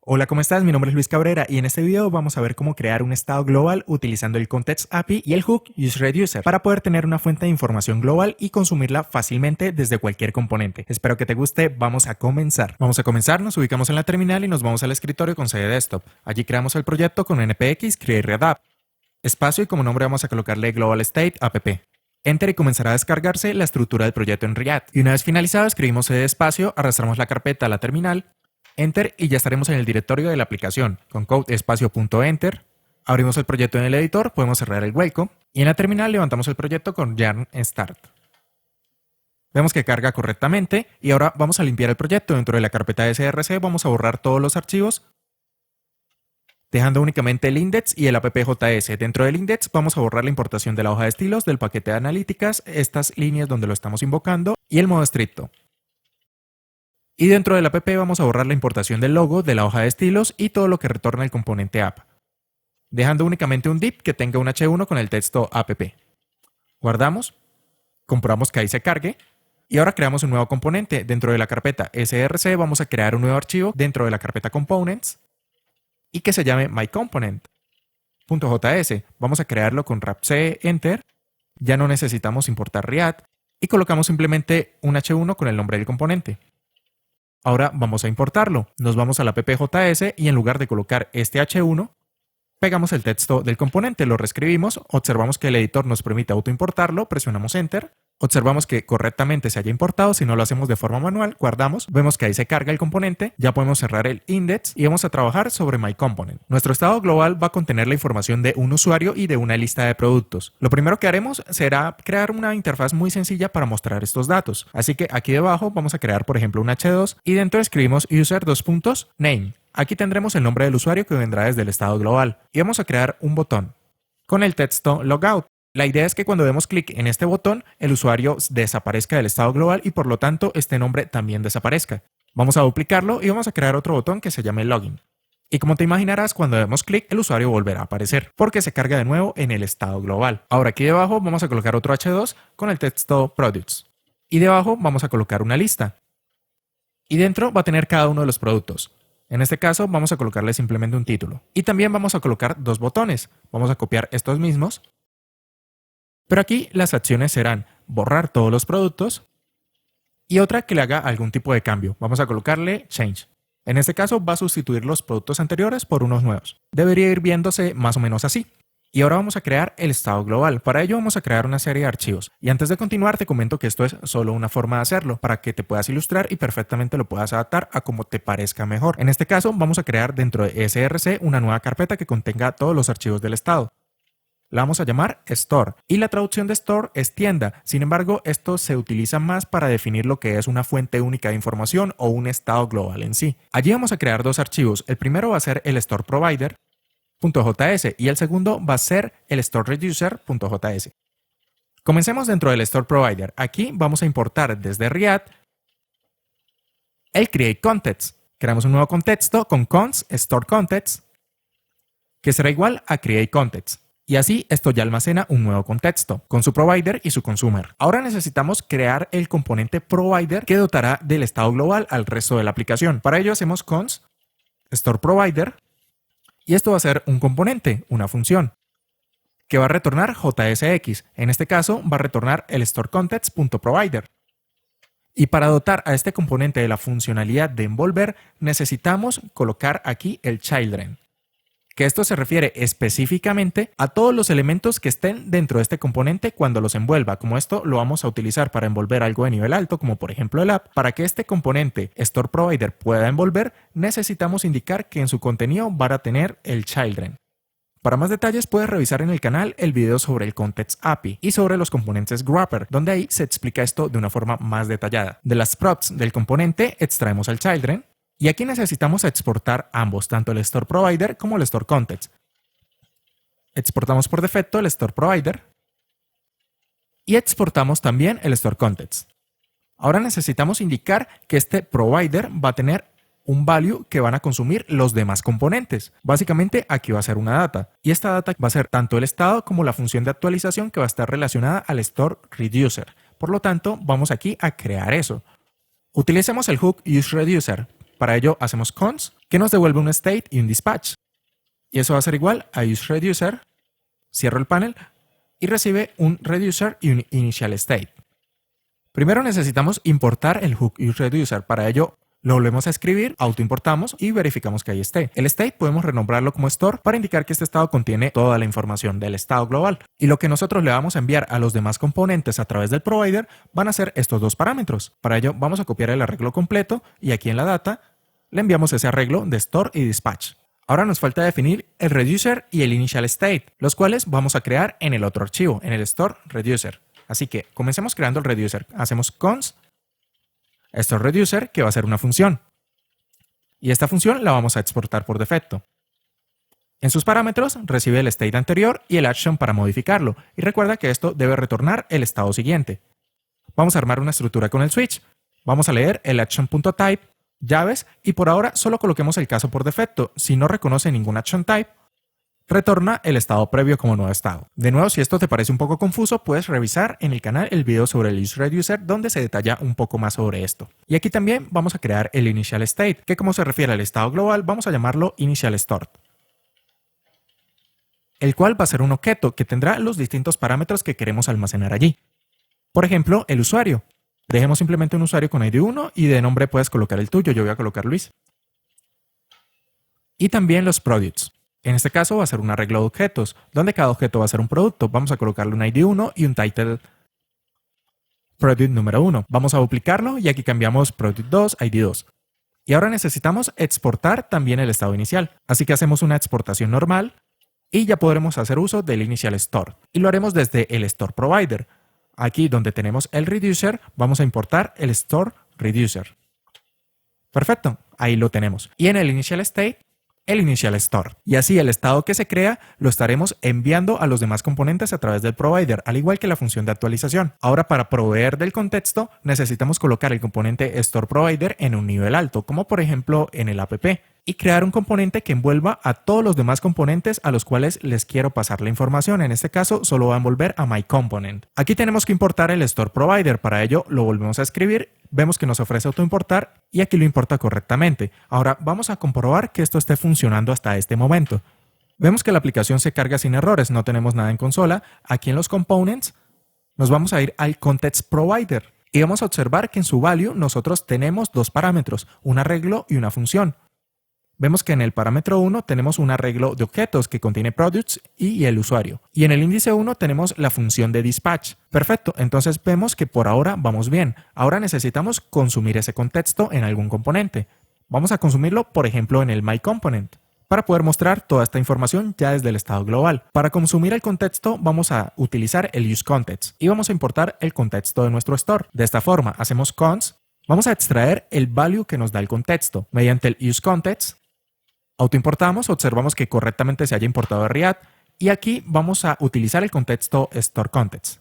Hola, ¿cómo estás? Mi nombre es Luis Cabrera y en este video vamos a ver cómo crear un estado global utilizando el Context API y el hook useReducer para poder tener una fuente de información global y consumirla fácilmente desde cualquier componente. Espero que te guste, vamos a comenzar. Nos ubicamos en la terminal y nos vamos al escritorio con sede desktop. Allí creamos el proyecto con npx create read app, espacio y como nombre vamos a colocarle global state app. Enter y comenzará a descargarse la estructura del proyecto en React. Y una vez finalizado escribimos cd espacio, arrastramos la carpeta a la terminal, Enter y ya estaremos en el directorio de la aplicación. Con code espacio.enter, abrimos el proyecto en el editor, podemos cerrar el welcome y en la terminal levantamos el proyecto con yarn start. Vemos que carga correctamente y ahora vamos a limpiar el proyecto. Dentro de la carpeta src vamos a borrar todos los archivos, dejando únicamente el index y el app.js. Dentro del index vamos a borrar la importación de la hoja de estilos, del paquete de analíticas, estas líneas donde lo estamos invocando y el modo estricto. Y dentro del app vamos a borrar la importación del logo, de la hoja de estilos y todo lo que retorna el componente app, dejando únicamente un div que tenga un h1 con el texto app. Guardamos, comprobamos que ahí se cargue y ahora creamos un nuevo componente. Dentro de la carpeta src vamos a crear un nuevo archivo dentro de la carpeta components y que se llame mycomponent.js. Vamos a crearlo con rapc enter, ya no necesitamos importar React y colocamos simplemente un h1 con el nombre del componente. Ahora vamos a importarlo. Nos vamos al app.js y en lugar de colocar este h1, pegamos el texto del componente, lo reescribimos, observamos que el editor nos permite autoimportarlo, presionamos Enter, observamos que correctamente se haya importado. Si no lo hacemos de forma manual, guardamos, vemos que ahí se carga el componente, ya podemos cerrar el index y vamos a trabajar sobre myComponent. Nuestro estado global va a contener la información de un usuario y de una lista de productos. Lo primero que haremos será crear una interfaz muy sencilla para mostrar estos datos. Así que aquí debajo vamos a crear, por ejemplo, un h2 y dentro escribimos user:name. Aquí tendremos el nombre del usuario que vendrá desde el estado global y vamos a crear un botón con el texto logout. La idea es que cuando demos clic en este botón, el usuario desaparezca del estado global y por lo tanto este nombre también desaparezca. Vamos a duplicarlo y vamos a crear otro botón que se llame login. Y como te imaginarás, cuando demos clic, el usuario volverá a aparecer porque se carga de nuevo en el estado global. Ahora aquí debajo vamos a colocar otro h2 con el texto products. Y debajo vamos a colocar una lista. Y dentro va a tener cada uno de los productos. En este caso vamos a colocarle simplemente un título. Y también vamos a colocar dos botones. Vamos a copiar estos mismos. Pero aquí las acciones serán borrar todos los productos y otra que le haga algún tipo de cambio. Vamos a colocarle change. En este caso va a sustituir los productos anteriores por unos nuevos. Debería ir viéndose más o menos así. Y ahora vamos a crear el estado global. Para ello vamos a crear una serie de archivos. Y antes de continuar te comento que esto es solo una forma de hacerlo para que te puedas ilustrar y perfectamente lo puedas adaptar a como te parezca mejor. En este caso vamos a crear dentro de src una nueva carpeta que contenga todos los archivos del estado. La vamos a llamar Store y la traducción de Store es tienda. Sin embargo, esto se utiliza más para definir lo que es una fuente única de información o un estado global en sí. Allí vamos a crear dos archivos. El primero va a ser el Store Provider.js y el segundo va a ser el StoreReducer.js. Comencemos dentro del Store Provider. Aquí vamos a importar desde React el Create Context. Creamos un nuevo contexto con const Store Context que será igual a Create Context. Y así esto ya almacena un nuevo contexto con su provider y su consumer. Ahora necesitamos crear el componente provider que dotará del estado global al resto de la aplicación. Para ello hacemos const store provider y esto va a ser un componente, una función, que va a retornar JSX. En este caso va a retornar el storeContext.provider. Y para dotar a este componente de la funcionalidad de envolver necesitamos colocar aquí el children, que esto se refiere específicamente a todos los elementos que estén dentro de este componente cuando los envuelva. Como esto lo vamos a utilizar para envolver algo de nivel alto, como por ejemplo el app, para que este componente Store Provider pueda envolver, necesitamos indicar que en su contenido va a tener el children. Para más detalles puedes revisar en el canal el video sobre el Context API y sobre los componentes Wrapper, donde ahí se explica esto de una forma más detallada. De las props del componente extraemos el children, y aquí necesitamos exportar ambos, tanto el Store Provider como el Store Context. Exportamos por defecto el Store Provider y exportamos también el Store Context. Ahora necesitamos indicar que este Provider va a tener un value que van a consumir los demás componentes. Básicamente aquí va a ser una data y esta data va a ser tanto el estado como la función de actualización que va a estar relacionada al Store Reducer. Por lo tanto, vamos aquí a crear eso. Utilicemos el hook useReducer. Para ello hacemos const, que nos devuelve un state y un dispatch. Y eso va a ser igual a useReducer, cierro el panel y recibe un reducer y un initial state. Primero necesitamos importar el hook useReducer. Para ello lo volvemos a escribir, autoimportamos y verificamos que ahí esté. El state podemos renombrarlo como store para indicar que este estado contiene toda la información del estado global. Y lo que nosotros le vamos a enviar a los demás componentes a través del provider van a ser estos dos parámetros. Para ello vamos a copiar el arreglo completo y aquí en la data le enviamos ese arreglo de store y dispatch. Ahora nos falta definir el reducer y el initial state, los cuales vamos a crear en el otro archivo, en el store reducer. Así que comencemos creando el reducer. Hacemos const store reducer, que va a ser una función. Y esta función la vamos a exportar por defecto. En sus parámetros recibe el state anterior y el action para modificarlo. Y recuerda que esto debe retornar el estado siguiente. Vamos a armar una estructura con el switch. Vamos a leer el action.type, llaves, y por ahora solo coloquemos el caso por defecto. Si no reconoce ningún action type, retorna el estado previo como nuevo estado. De nuevo, si esto te parece un poco confuso, puedes revisar en el canal el video sobre el useReducer donde se detalla un poco más sobre esto. Y aquí también vamos a crear el initial state, que como se refiere al estado global, vamos a llamarlo initial stored, el cual va a ser un objeto que tendrá los distintos parámetros que queremos almacenar allí. Por ejemplo, el usuario. Dejemos simplemente un usuario con ID 1 y de nombre puedes colocar el tuyo, yo voy a colocar Luis. Y también los products. En este caso va a ser un arreglo de objetos, donde cada objeto va a ser un producto. Vamos a colocarle un ID 1 y un title product número 1. Vamos a duplicarlo y aquí cambiamos product 2, ID 2. Y ahora necesitamos exportar también el estado inicial. Así que hacemos una exportación normal y ya podremos hacer uso del initial store. Y lo haremos desde el store provider. Aquí donde tenemos el reducer, vamos a importar el store reducer. Perfecto, ahí lo tenemos. Y en el initial state, el initial store. Y así el estado que se crea lo estaremos enviando a los demás componentes a través del provider, al igual que la función de actualización. Ahora, para proveer del contexto, necesitamos colocar el componente store provider en un nivel alto, como por ejemplo en el app, y crear un componente que envuelva a todos los demás componentes a los cuales les quiero pasar la información. En este caso, solo va a envolver a myComponent. Aquí tenemos que importar el store provider. Para ello, lo volvemos a escribir. Vemos que nos ofrece autoimportar y aquí lo importa correctamente. Ahora vamos a comprobar que esto esté funcionando hasta este momento. Vemos que la aplicación se carga sin errores, no tenemos nada en consola. Aquí en los components nos vamos a ir al context provider y vamos a observar que en su value nosotros tenemos dos parámetros, un arreglo y una función. Vemos que en el parámetro 1 tenemos un arreglo de objetos que contiene products y el usuario. Y en el índice 1 tenemos la función de dispatch. Perfecto, entonces vemos que por ahora vamos bien. Ahora necesitamos consumir ese contexto en algún componente. Vamos a consumirlo, por ejemplo, en el myComponent, para poder mostrar toda esta información ya desde el estado global. Para consumir el contexto vamos a utilizar el useContext y vamos a importar el contexto de nuestro store. De esta forma hacemos const, vamos a extraer el value que nos da el contexto mediante el useContext. Autoimportamos, observamos que correctamente se haya importado de React y aquí vamos a utilizar el contexto storeContext.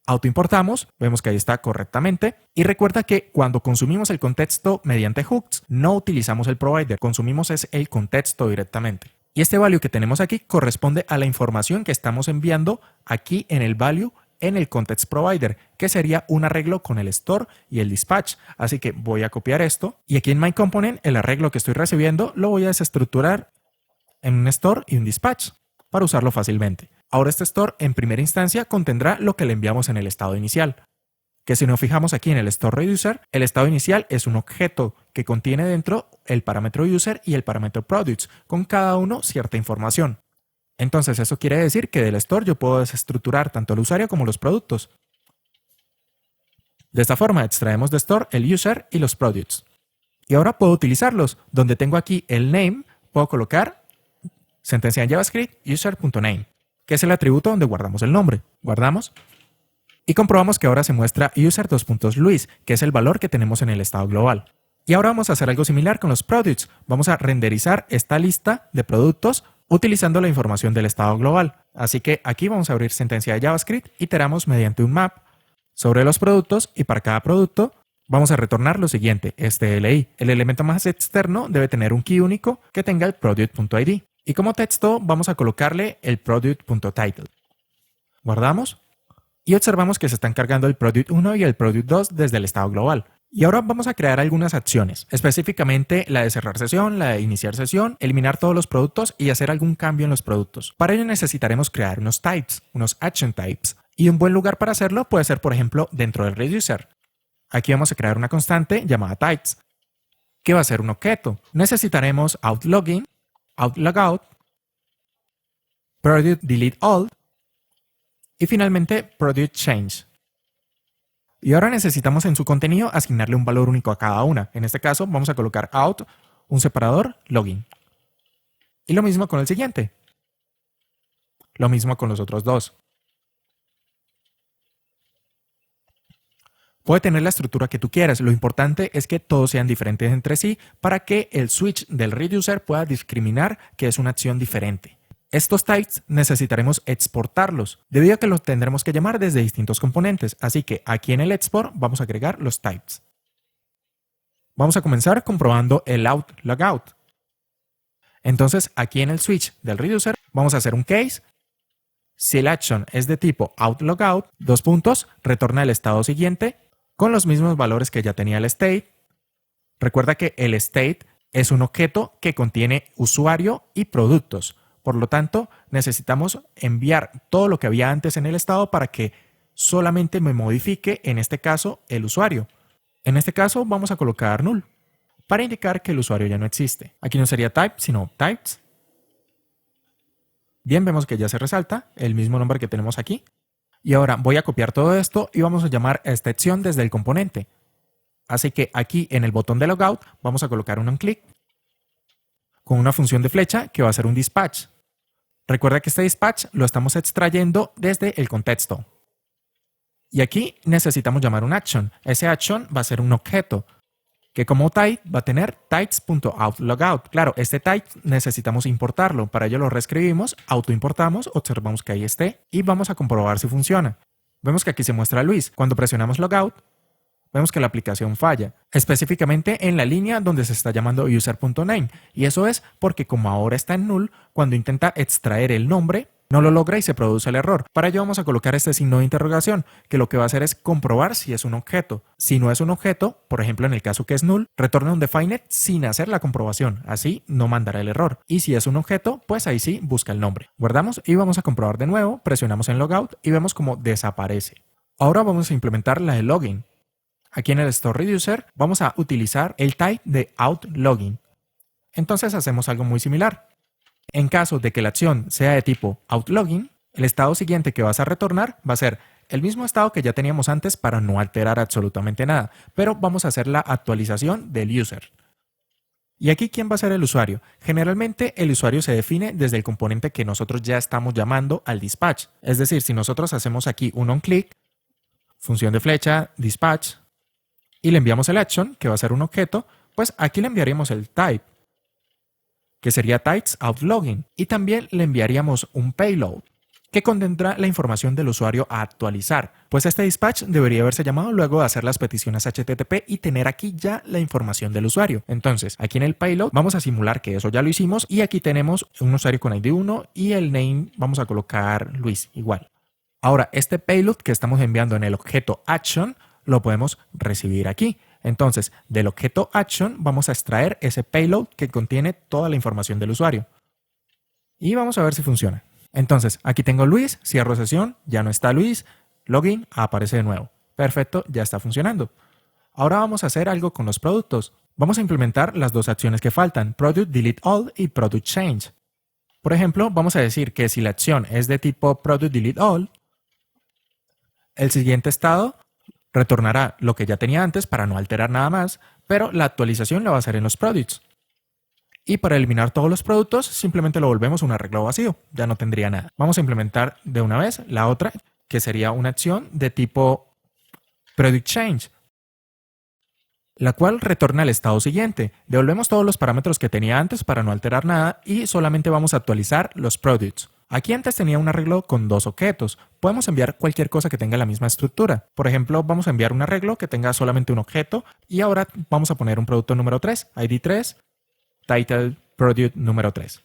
Autoimportamos, vemos que ahí está correctamente y recuerda que cuando consumimos el contexto mediante hooks no utilizamos el provider, consumimos es el contexto directamente. Y este value que tenemos aquí corresponde a la información que estamos enviando aquí en el value en el context provider, que sería un arreglo con el store y el dispatch. Así que voy a copiar esto y aquí en myComponent el arreglo que estoy recibiendo lo voy a desestructurar en un store y un dispatch para usarlo fácilmente. Ahora este store en primera instancia contendrá lo que le enviamos en el estado inicial, que si nos fijamos aquí en el store reducer, el estado inicial es un objeto que contiene dentro el parámetro user y el parámetro products, con cada uno cierta información. Entonces eso quiere decir que del store yo puedo desestructurar tanto el usuario como los productos. De esta forma extraemos de store el user y los products. Y ahora puedo utilizarlos. Donde tengo aquí el name, puedo colocar sentencia en JavaScript user.name, que es el atributo donde guardamos el nombre. Guardamos. Y comprobamos que ahora se muestra user2.luis, que es el valor que tenemos en el estado global. Y ahora vamos a hacer algo similar con los products. Vamos a renderizar esta lista de productos utilizando la información del estado global. Así que aquí vamos a abrir sentencia de JavaScript, iteramos mediante un map sobre los productos y para cada producto vamos a retornar lo siguiente, STLI. El elemento más externo debe tener un key único que tenga el product.id. Y como texto vamos a colocarle el product.title. Guardamos y observamos que se están cargando el product 1 y el product 2 desde el estado global. Y ahora vamos a crear algunas acciones, específicamente la de cerrar sesión, la de iniciar sesión, eliminar todos los productos y hacer algún cambio en los productos. Para ello necesitaremos crear unos types, unos action types. Y un buen lugar para hacerlo puede ser, por ejemplo, dentro del reducer. Aquí vamos a crear una constante llamada types, que va a ser un objeto. Necesitaremos outLogin, outLogout, product delete all y finalmente product change. Y ahora necesitamos en su contenido asignarle un valor único a cada una. En este caso vamos a colocar out, un separador, login. Y lo mismo con el siguiente. Lo mismo con los otros dos. Puede tener la estructura que tú quieras. Lo importante es que todos sean diferentes entre sí para que el switch del reducer pueda discriminar que es una acción diferente. Estos types necesitaremos exportarlos, debido a que los tendremos que llamar desde distintos componentes, así que aquí en el export vamos a agregar los types. Vamos a comenzar comprobando el out-logout. Entonces aquí en el switch del reducer vamos a hacer un case. Si el action es de tipo out-logout, retorna el estado siguiente con los mismos valores que ya tenía el state. Recuerda que el state es un objeto que contiene usuario y productos. Por lo tanto, necesitamos enviar todo lo que había antes en el estado para que solamente me modifique, en este caso, el usuario. En este caso, vamos a colocar null para indicar que el usuario ya no existe. Aquí no sería type, sino types. Bien, vemos que ya se resalta el mismo nombre que tenemos aquí. Y ahora voy a copiar todo esto y vamos a llamar a esta acción desde el componente. Así que aquí en el botón de logout vamos a colocar un onClick con una función de flecha que va a ser un dispatch. Recuerda que este dispatch lo estamos extrayendo desde el contexto. Y aquí necesitamos llamar un action. Ese action va a ser un objeto que como type va a tener types.outLogout. Claro, este type necesitamos importarlo. Para ello lo reescribimos, autoimportamos, observamos que ahí esté y vamos a comprobar si funciona. Vemos que aquí se muestra Luis. Cuando presionamos logout, vemos que la aplicación falla, específicamente en la línea donde se está llamando user.name. Y eso es porque como ahora está en null, cuando intenta extraer el nombre, no lo logra y se produce el error. Para ello vamos a colocar este signo de interrogación, que lo que va a hacer es comprobar si es un objeto. Si no es un objeto, por ejemplo en el caso que es null, retorna un defined sin hacer la comprobación. Así no mandará el error. Y si es un objeto, pues ahí sí busca el nombre. Guardamos y vamos a comprobar de nuevo, presionamos en logout y vemos cómo desaparece. Ahora vamos a implementar la de login. Aquí en el Store Reducer vamos a utilizar el type de outLogin. Entonces hacemos algo muy similar. En caso de que la acción sea de tipo outLogin, el estado siguiente que vas a retornar va a ser el mismo estado que ya teníamos antes para no alterar absolutamente nada, pero vamos a hacer la actualización del user. ¿Y aquí quién va a ser el usuario? Generalmente el usuario se define desde el componente que nosotros ya estamos llamando al dispatch. Es decir, si nosotros hacemos aquí un onClick, función de flecha, dispatch, y le enviamos el action, que va a ser un objeto, pues aquí le enviaríamos el type, que sería types.outLogin, y también le enviaríamos un payload, que contendrá la información del usuario a actualizar, pues este dispatch debería haberse llamado luego de hacer las peticiones HTTP y tener aquí ya la información del usuario. Entonces, aquí en el payload vamos a simular que eso ya lo hicimos y aquí tenemos un usuario con ID 1 y el name vamos a colocar Luis, igual. Ahora, este payload que estamos enviando en el objeto action lo podemos recibir aquí. Entonces, del objeto action vamos a extraer ese payload que contiene toda la información del usuario. Y vamos a ver si funciona. Entonces, aquí tengo Luis, cierro sesión, ya no está Luis, login, aparece de nuevo. Perfecto, ya está funcionando. Ahora vamos a hacer algo con los productos. Vamos a implementar las dos acciones que faltan, product delete all y product change. Por ejemplo, vamos a decir que si la acción es de tipo product delete all, el siguiente estado retornará lo que ya tenía antes para no alterar nada más, pero la actualización la va a hacer en los products. Y para eliminar todos los productos, simplemente lo volvemos un arreglo vacío, ya no tendría nada. Vamos a implementar de una vez la otra, que sería una acción de tipo product change, la cual retorna el estado siguiente. Devolvemos todos los parámetros que tenía antes para no alterar nada y solamente vamos a actualizar los products. Aquí antes tenía un arreglo con dos objetos. Podemos enviar cualquier cosa que tenga la misma estructura. Por ejemplo, vamos a enviar un arreglo que tenga solamente un objeto y ahora vamos a poner un producto número 3, ID 3, title product número 3.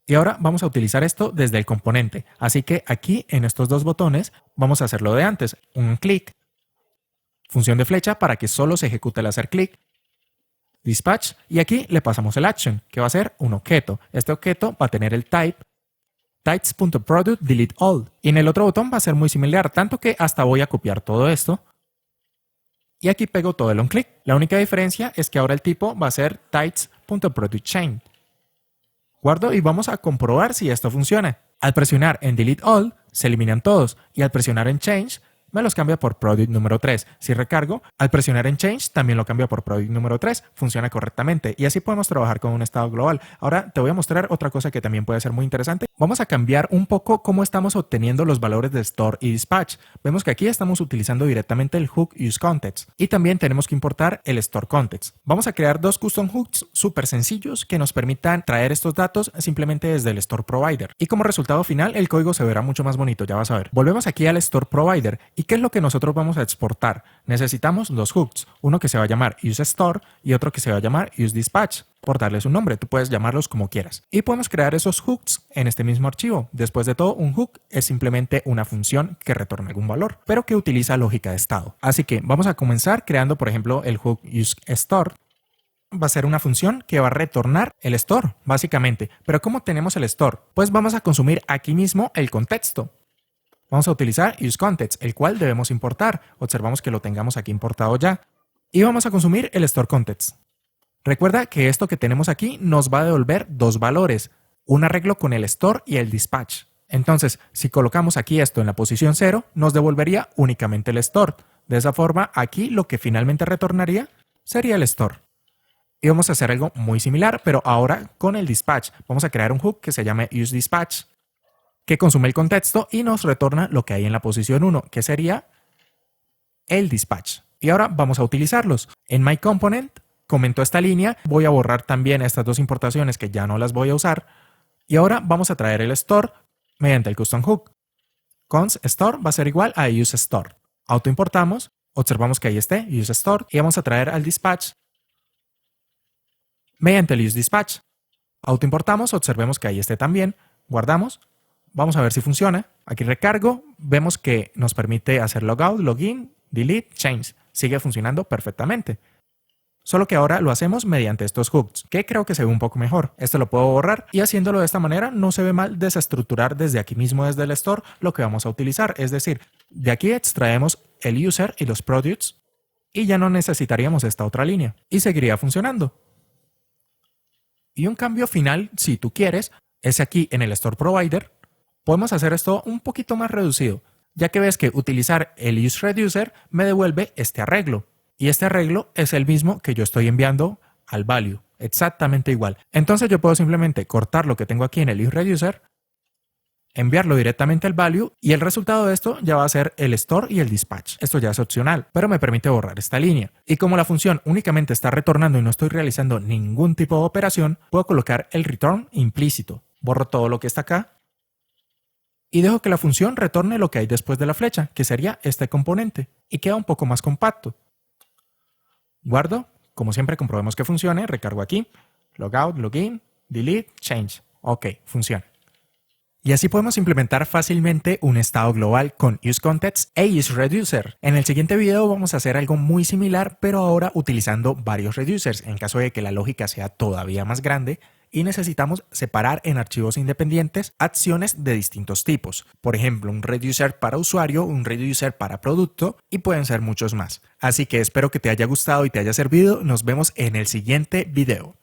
Y ahora vamos a utilizar esto desde el componente. Así que aquí en estos dos botones vamos a hacer lo de antes, un clic, función de flecha para que solo se ejecute al hacer clic, dispatch, y aquí le pasamos el action, que va a ser un objeto. Este objeto va a tener el type types.product delete all, y en el otro botón va a ser muy similar, tanto que hasta voy a copiar todo esto y aquí pego todo el onClick. La única diferencia es que ahora el tipo va a ser types.productChain. Guardo y vamos a comprobar si esto funciona. Al presionar en delete all se eliminan todos y al presionar en change me los cambia por product número 3. Si recargo, al presionar en change también lo cambia por product número 3. Funciona correctamente y así podemos trabajar con un estado global. Ahora te voy a mostrar otra cosa que también puede ser muy interesante. Vamos a cambiar un poco cómo estamos obteniendo los valores de store y dispatch. Vemos que aquí estamos utilizando directamente el hook useContext y también tenemos que importar el store context. Vamos a crear dos custom hooks súper sencillos que nos permitan traer estos datos simplemente desde el store provider. Y como resultado final el código se verá mucho más bonito, ya vas a ver. Volvemos aquí al store provider. ¿Y qué es lo que nosotros vamos a exportar? Necesitamos dos hooks, uno que se va a llamar useStore y otro que se va a llamar useDispatch, por darles un nombre, tú puedes llamarlos como quieras. Y podemos crear esos hooks en este mismo archivo. Después de todo, un hook es simplemente una función que retorna algún valor, pero que utiliza lógica de estado. Así que vamos a comenzar creando, por ejemplo, el hook useStore. Va a ser una función que va a retornar el store, básicamente. Pero ¿cómo tenemos el store? Pues vamos a consumir aquí mismo el contexto. Vamos a utilizar useContext, el cual debemos importar. Observamos que lo tengamos aquí importado ya. Y vamos a consumir el store context. Recuerda que esto que tenemos aquí nos va a devolver dos valores, un arreglo con el store y el dispatch. Entonces, si colocamos aquí esto en la posición 0, nos devolvería únicamente el store. De esa forma, aquí lo que finalmente retornaría sería el store. Y vamos a hacer algo muy similar, pero ahora con el dispatch. Vamos a crear un hook que se llame useDispatch, que consume el contexto y nos retorna lo que hay en la posición 1, que sería el dispatch. Y ahora vamos a utilizarlos. En myComponent comento esta línea, voy a borrar también estas dos importaciones que ya no las voy a usar. Y ahora vamos a traer el store mediante el custom hook. Const store va a ser igual a useStore. Autoimportamos, observamos que ahí esté useStore y vamos a traer al dispatch mediante el useDispatch. Autoimportamos, observemos que ahí esté también, guardamos. Vamos a ver si funciona. Aquí recargo, vemos que nos permite hacer logout, login, delete, change. Sigue funcionando perfectamente. Solo que ahora lo hacemos mediante estos hooks, que creo que se ve un poco mejor. Esto lo puedo borrar y haciéndolo de esta manera no se ve mal desestructurar desde aquí mismo, desde el store, lo que vamos a utilizar. Es decir, de aquí extraemos el user y los products y ya no necesitaríamos esta otra línea y seguiría funcionando. Y un cambio final, si tú quieres, es aquí en el store provider. Podemos hacer esto un poquito más reducido, ya que ves que utilizar el useReducer me devuelve este arreglo. Y este arreglo es el mismo que yo estoy enviando al value, exactamente igual. Entonces yo puedo simplemente cortar lo que tengo aquí en el useReducer, enviarlo directamente al value y el resultado de esto ya va a ser el store y el dispatch. Esto ya es opcional, pero me permite borrar esta línea. Y como la función únicamente está retornando y no estoy realizando ningún tipo de operación, puedo colocar el return implícito. Borro todo lo que está acá y dejo que la función retorne lo que hay después de la flecha, que sería este componente, y queda un poco más compacto. Guardo, como siempre comprobemos que funcione, recargo aquí, logout, login, delete, change. Ok, funciona. Y así podemos implementar fácilmente un estado global con useContext e useReducer. En el siguiente video vamos a hacer algo muy similar, pero ahora utilizando varios reducers, en caso de que la lógica sea todavía más grande y necesitamos separar en archivos independientes acciones de distintos tipos. Por ejemplo, un reducer para usuario, un reducer para producto y pueden ser muchos más. Así que espero que te haya gustado y te haya servido. Nos vemos en el siguiente video.